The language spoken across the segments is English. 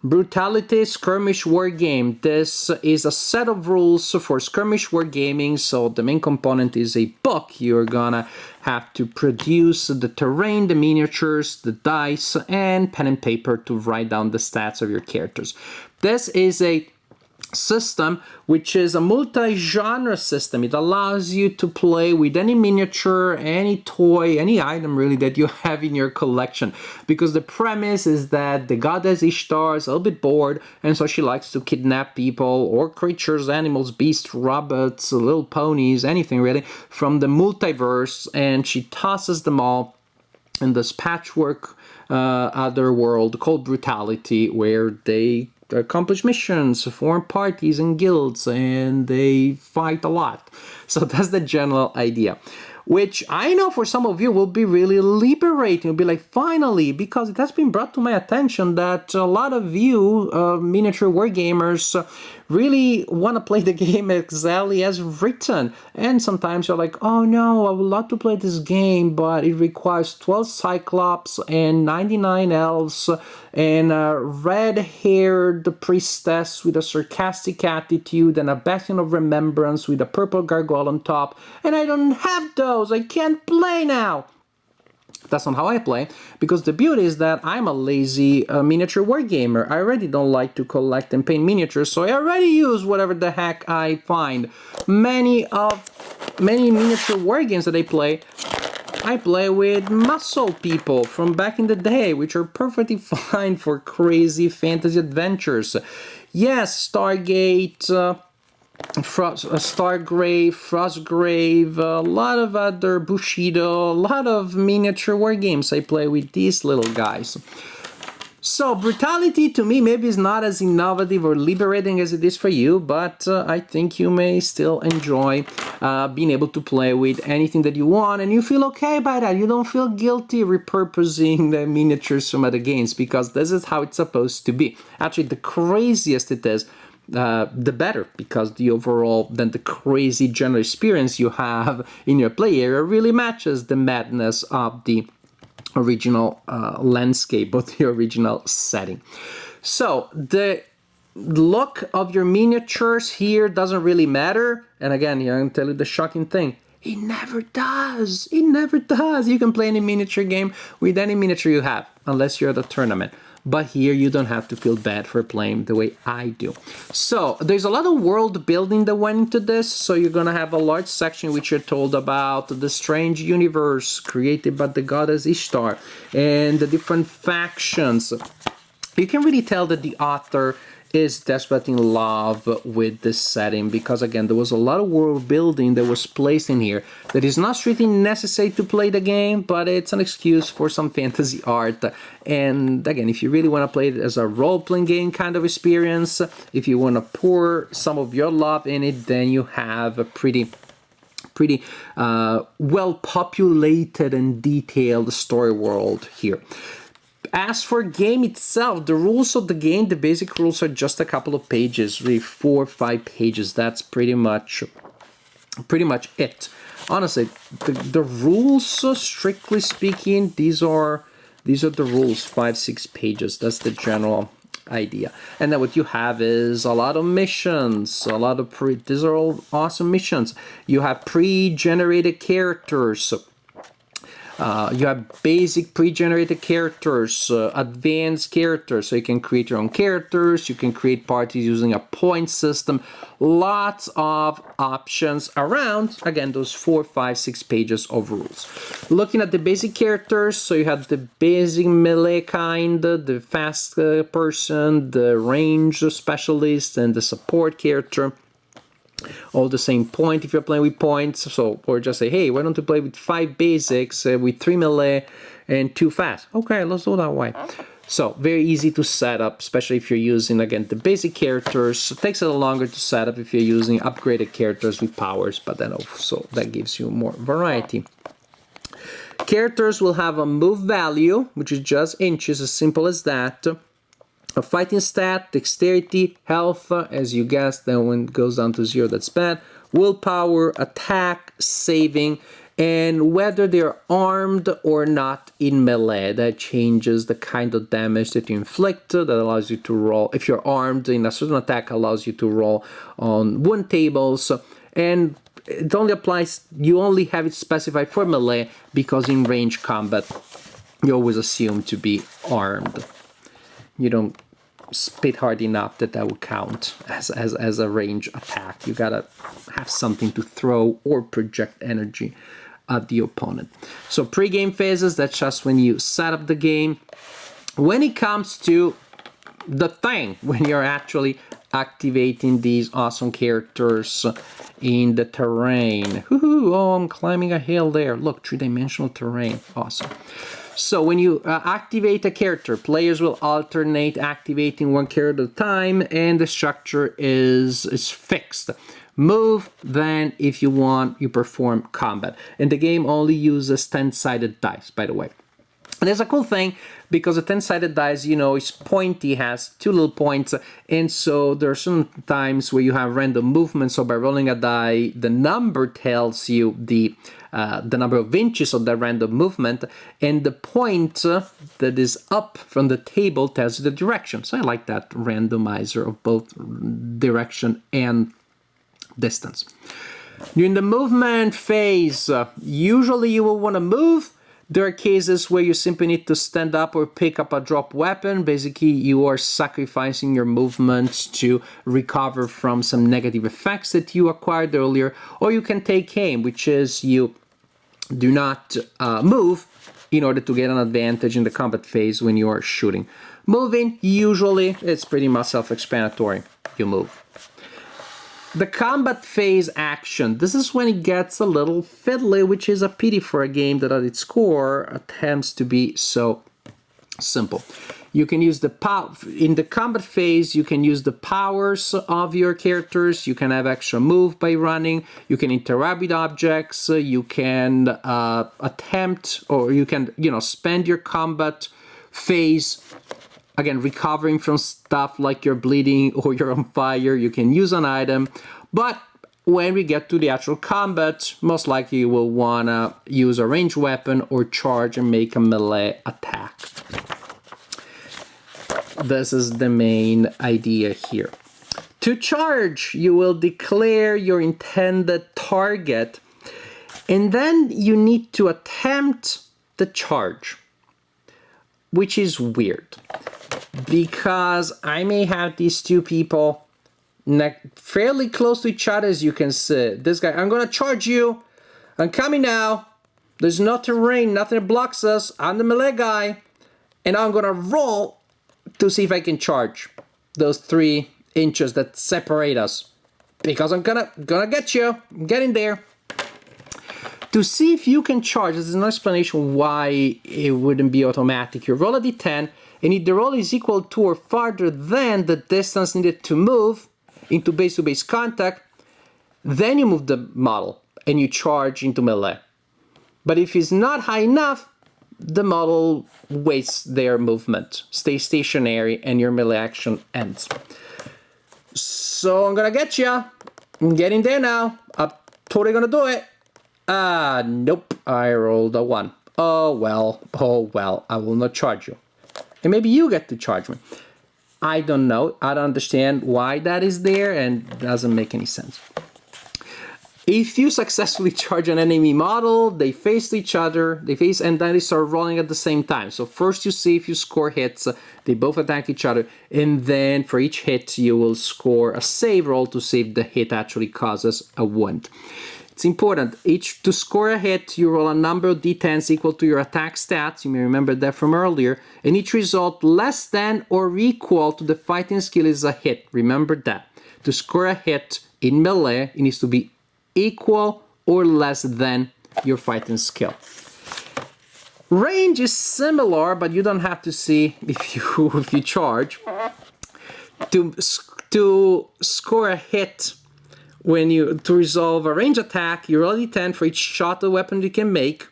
Brutality Skirmish Wargame. This is a set of rules for skirmish wargaming. So the main component is a book. You're gonna have to produce the terrain, the miniatures, the dice, and pen and paper to write down the stats of your characters. This is a system which is a multi-genre system. It allows you to play with any miniature, any toy, any item really that you have in your collection, because the premise is that the goddess Ishtar is a little bit bored, and so she likes to kidnap people or creatures, animals, beasts, robots, little ponies, anything really from the multiverse, and she tosses them all in this patchwork other world called Brutality, where they accomplish missions, form parties and guilds, and they fight a lot. So that's the general idea, which I know for some of you will be really liberating. You'll be like, finally, because it has been brought to my attention that a lot of you miniature wargamers really want to play the game exactly as written, and sometimes you're like, oh no, I would love to play this game, but it requires 12 cyclops and 99 elves and a red-haired priestess with a sarcastic attitude and a bastion of remembrance with a purple gargoyle on top, and I don't have those. I can't play now. That's not how I play, because the beauty is that I'm a lazy miniature wargamer. I already don't like to collect and paint miniatures, so I already use whatever the heck I find. Many miniature wargames that I play with muscle people from back in the day, which are perfectly fine for crazy fantasy adventures. Yes, Stargate, Stargrave, Frostgrave, a lot of other Bushido, a lot of miniature war games I play with these little guys. So Brutality to me maybe is not as innovative or liberating as it is for you, but I think you may still enjoy being able to play with anything that you want, and you feel okay by that. You don't feel guilty repurposing the miniatures from other games, because this is how it's supposed to be. Actually, the craziest it is, the better, because the crazy general experience you have in your play area really matches the madness of the original landscape, of the original setting. So the look of your miniatures here doesn't really matter, and again, I'm going to tell you the shocking thing. It never does. It never does. You can play any miniature game with any miniature you have, unless you're at a tournament. But here you don't have to feel bad for playing the way I do. So there's a lot of world building that went into this. So you're going to have a large section which you're told about the strange universe created by the goddess Ishtar and the different factions. You can really tell that the author is desperately in love with this setting, because again, there was a lot of world building that was placed in here that is not strictly necessary to play the game, but it's an excuse for some fantasy art. And again, if you really want to play it as a role-playing game kind of experience, if you want to pour some of your love in it, then you have a pretty well populated and detailed story world here. As for game itself, the rules of the game, the basic rules are just a couple of pages, really 4 or 5 pages. That's pretty much it. Honestly, the rules, strictly speaking, these are the rules, 5-6 pages. That's the general idea. And then what you have is a lot of missions, these are all awesome missions. You have pre-generated characters. You have basic pre-generated characters, advanced characters, so you can create your own characters, you can create parties using a point system, lots of options around, again, those 4, 5, 6 pages of rules. Looking at the basic characters, so you have the basic melee kind, the fast person, the range specialist, and the support character. All the same point if you're playing with points, so, or just say, hey, why don't you play with 5 basics with 3 melee and 2 fast? Okay, let's do that way. So very easy to set up, especially if you're using, again, the basic characters. It takes a little longer to set up if you're using upgraded characters with powers, but then also that gives you more variety. Characters will have a move value, which is just inches, as simple as that. A fighting stat, dexterity, health, as you guessed, then when it goes down to 0, that's bad. Willpower, attack, saving, and whether they're armed or not in melee. That changes the kind of damage that you inflict. That allows you to roll. If you're armed in a certain attack, allows you to roll on wound tables, and it only applies, you only have it specified for melee because in range combat you always assume to be armed. You don't spit hard enough that would count as a range attack. You gotta have something to throw or project energy at the opponent. So pre-game phases, that's just when you set up the game. When it comes to the thing, when you're actually activating these awesome characters in the terrain. Oh, I'm climbing a hill there. Look, three-dimensional terrain. Awesome. So when you activate a character, players will alternate activating one character at a time, and the structure is fixed. Move, then if you want, you perform combat. And the game only uses 10-sided dice, by the way. And there's a cool thing, because the 10-sided dice, you know, is pointy, has two little points, and so there are some times where you have random movement. So by rolling a die, the number tells you the number of inches of that random movement, and the point that is up from the table tells you the direction. So I like that randomizer of both direction and distance. During the movement phase, usually you will want to move. There are cases where you simply need to stand up or pick up a drop weapon. Basically, you are sacrificing your movements to recover from some negative effects that you acquired earlier. Or you can take aim, which is you do not move in order to get an advantage in the combat phase when you are shooting. Moving, usually, it's pretty much self-explanatory. You move. The combat phase action, this is when it gets a little fiddly, which is a pity for a game that at its core attempts to be so simple. You can use the in the combat phase, you can use the powers of your characters, you can have extra move by running, you can interact with objects, you can attempt, or you can, you know, spend your combat phase again, recovering from stuff like you're bleeding or you're on fire. You can use an item, but when we get to the actual combat, most likely you will want to use a ranged weapon or charge and make a melee attack. This is the main idea here. To charge, you will declare your intended target, and then you need to attempt the charge, which is weird. Because I may have these two people fairly close to each other, as you can see. This guy, I'm gonna charge you. I'm coming now. There's no terrain, nothing that blocks us. I'm the melee guy. And I'm gonna roll to see if I can charge those 3 inches that separate us. Because I'm gonna get you. I'm getting there. To see if you can charge, there's no explanation why it wouldn't be automatic. You roll a d10, and if the roll is equal to or farther than the distance needed to move into base-to-base contact, then you move the model and you charge into melee. But if it's not high enough, the model wastes their movement, stays stationary, and your melee action ends. So I'm gonna get you. I'm getting there now. I'm totally gonna do it. Nope, I rolled a 1. Oh well, I will not charge you. And maybe you get to charge me. I don't know. I don't understand why that is there, and it doesn't make any sense. If you successfully charge an enemy model, they face each other, and then they start rolling at the same time. So first you see if you score hits, they both attack each other, and then for each hit you will score a save roll to see if the hit actually causes a wound. It's important. To score a hit, you roll a number of d10s equal to your attack stats. You may remember that from earlier. And each result less than or equal to the fighting skill is a hit. Remember that. To score a hit in melee, it needs to be equal or less than your fighting skill. Range is similar, but you don't have to see if you charge. To score a hit, to resolve a range attack, you roll a d10 for each shot of weapon you can make.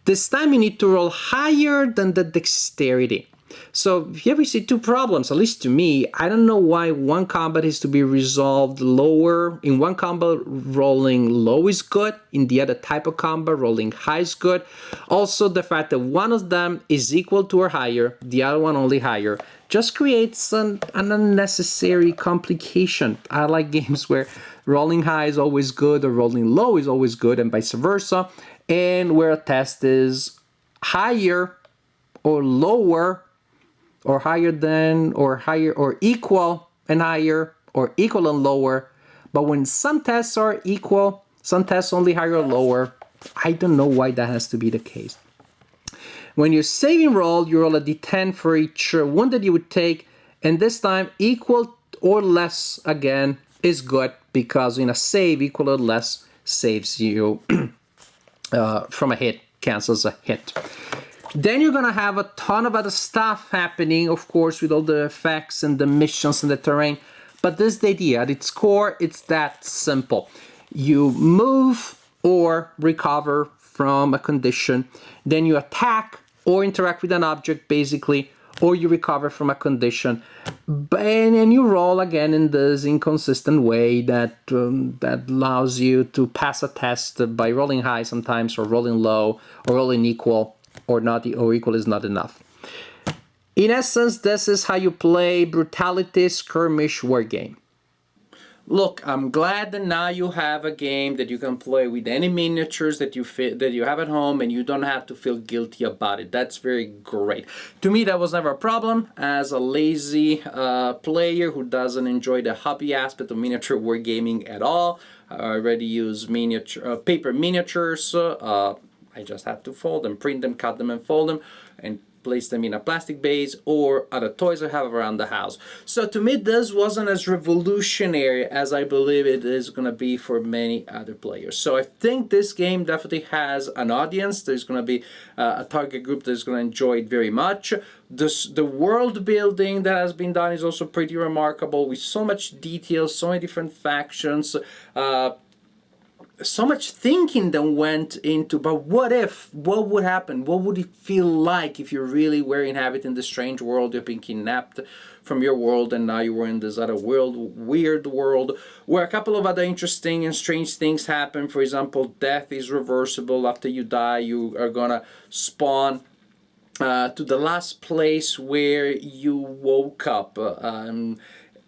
This time you need to roll higher than the dexterity. So here we see two problems, at least to me. I don't know why one combat is to be resolved lower. In one combat, rolling low is good. In the other type of combat, rolling high is good. Also, the fact that one of them is equal to or higher, the other one only higher, just creates an unnecessary complication. I like games where rolling high is always good or rolling low is always good and vice versa, and where a test is higher or lower or higher than or higher or equal and higher or equal and lower. But when some tests are equal, some tests only higher or lower, I don't know why that has to be the case. When you're saving roll, you roll a d10 for each one that you would take, and this time equal or less again is good, because in a save, equal or less saves you from a hit, cancels a hit. Then you're going to have a ton of other stuff happening, of course, with all the effects and the missions and the terrain. But this is the idea. At its core, it's that simple. You move or recover from a condition. Then you attack or interact with an object, basically, or you recover from a condition. And you roll again in this inconsistent way that allows you to pass a test by rolling high sometimes, or rolling low, or rolling equal, or not, or equal is not enough. In essence, this is how you play Brutality Skirmish Wargame. Look, I'm glad that now you have a game that you can play with any miniatures that you have at home, and you don't have to feel guilty about it. That's very great. To me, that was never a problem. As a lazy player who doesn't enjoy the hobby aspect of miniature wargaming at all, I already use paper miniatures. I just have to fold them, print them, cut them, and fold them, and place them in a plastic base or other toys I have around the house. So to me, this wasn't as revolutionary as I believe it is going to be for many other players. So I think this game definitely has an audience. There's going to be a target group that's going to enjoy it very much. The world building that has been done is also pretty remarkable, with so much detail, so many different factions, so much thinking that went into, but what if, what would happen, what would it feel like if you really were inhabiting this strange world, you've been kidnapped from your world and now you were in this other world, weird world, where a couple of other interesting and strange things happen. For example, death is reversible. After you die, you are gonna spawn to the last place where you woke up.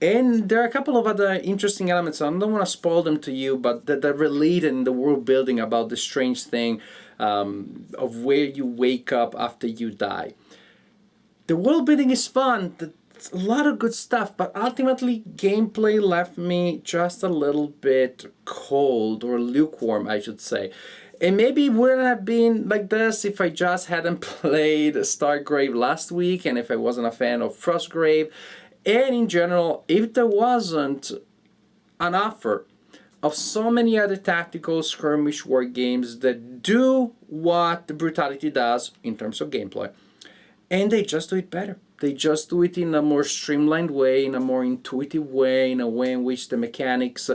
And there are a couple of other interesting elements. I don't want to spoil them to you, but that relate in the world building about the strange thing of where you wake up after you die. The world building is fun. It's a lot of good stuff, but ultimately gameplay left me just a little bit cold, or lukewarm, I should say. And maybe it wouldn't have been like this if I just hadn't played Stargrave last week, and if I wasn't a fan of Frostgrave. And in general, if there wasn't an offer of so many other tactical skirmish war games that do what Brutality does in terms of gameplay, and they just do it better. They just do it in a more streamlined way, in a more intuitive way, in a way in which the mechanics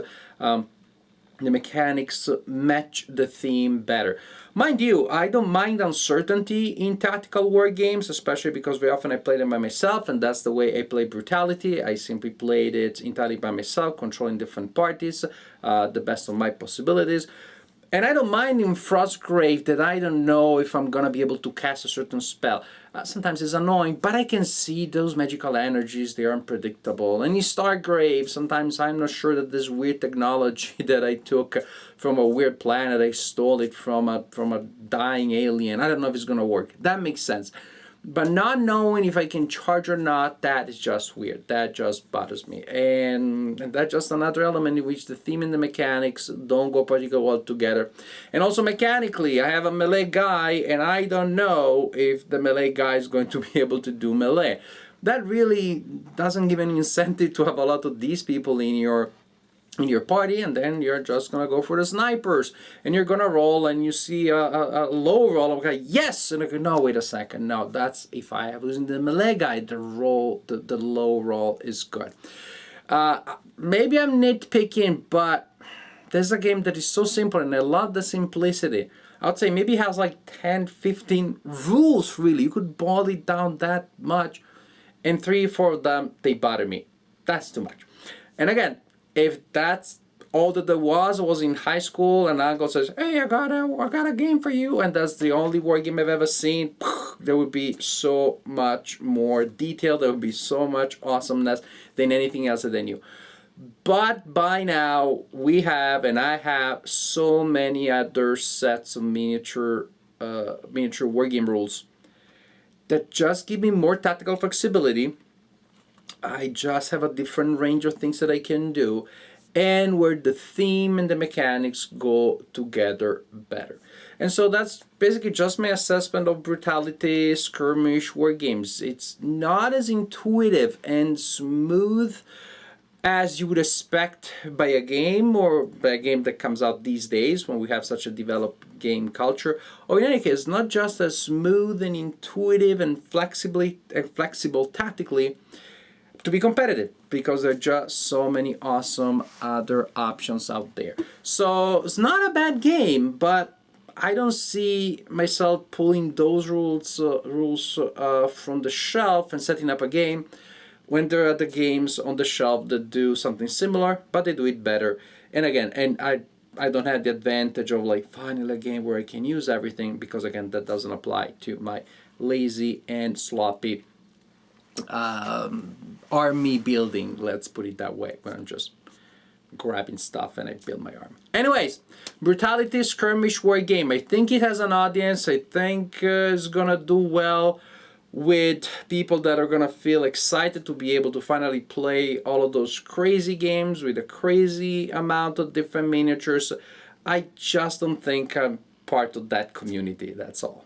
match the theme better. Mind you, I don't mind uncertainty in tactical war games, especially because very often I play them by myself, and that's the way I play Brutality. I simply played it entirely by myself, controlling different parties, the best of my possibilities. And I don't mind in Frostgrave that I don't know if I'm going to be able to cast a certain spell. Sometimes it's annoying, but I can see those magical energies, they are unpredictable. And in Stargrave, sometimes I'm not sure that this weird technology that I took from a weird planet, I stole it from a dying alien, I don't know if it's going to work. That makes sense. But not knowing if I can charge or not, that is just weird. That just bothers me. And that's just another element in which the theme and the mechanics don't go particularly well together. And also mechanically, I have a melee guy, and I don't know if the melee guy is going to be able to do melee. That really doesn't give any incentive to have a lot of these people in your party, and then you're just gonna go for the snipers, and you're gonna roll, and you see a low roll. Okay, yes, and I go, no, wait a second, no, that's if I have using the melee guy, the low roll is good. Maybe I'm nitpicking, but there's a game that is so simple, and I love the simplicity. I'd say maybe it has like 10, 15 rules, really. You could boil it down that much. And 3 or 4 of them, they bother me. That's too much. And again, if that's all that there was in high school, and uncle says, hey, I got a game for you, and that's the only war game I've ever seen, there would be so much more detail, there would be so much awesomeness than anything else that they knew. But by now, we have, and I have, so many other sets of miniature wargame rules that just give me more tactical flexibility. I just have a different range of things that I can do, and where the theme and the mechanics go together better. And so that's basically just my assessment of Brutality, Skirmish, Wargames. It's not as intuitive and smooth as you would expect by a game, or by a game that comes out these days when we have such a developed game culture. Or in any case, not just as smooth and intuitive and flexible tactically to be competitive, because there are just so many awesome other options out there. So it's not a bad game, but I don't see myself pulling those rules from the shelf and setting up a game when there are other games on the shelf that do something similar, but they do it better. And again, I don't have the advantage of like finally a game where I can use everything, because again, that doesn't apply to my lazy and sloppy army building, let's put it that way, when I'm just grabbing stuff and I build my army. Anyways, Brutality, Skirmish, Wargame. I think it has an audience. I think it's gonna do well with people that are gonna feel excited to be able to finally play all of those crazy games with a crazy amount of different miniatures. I just don't think I'm part of that community, that's all.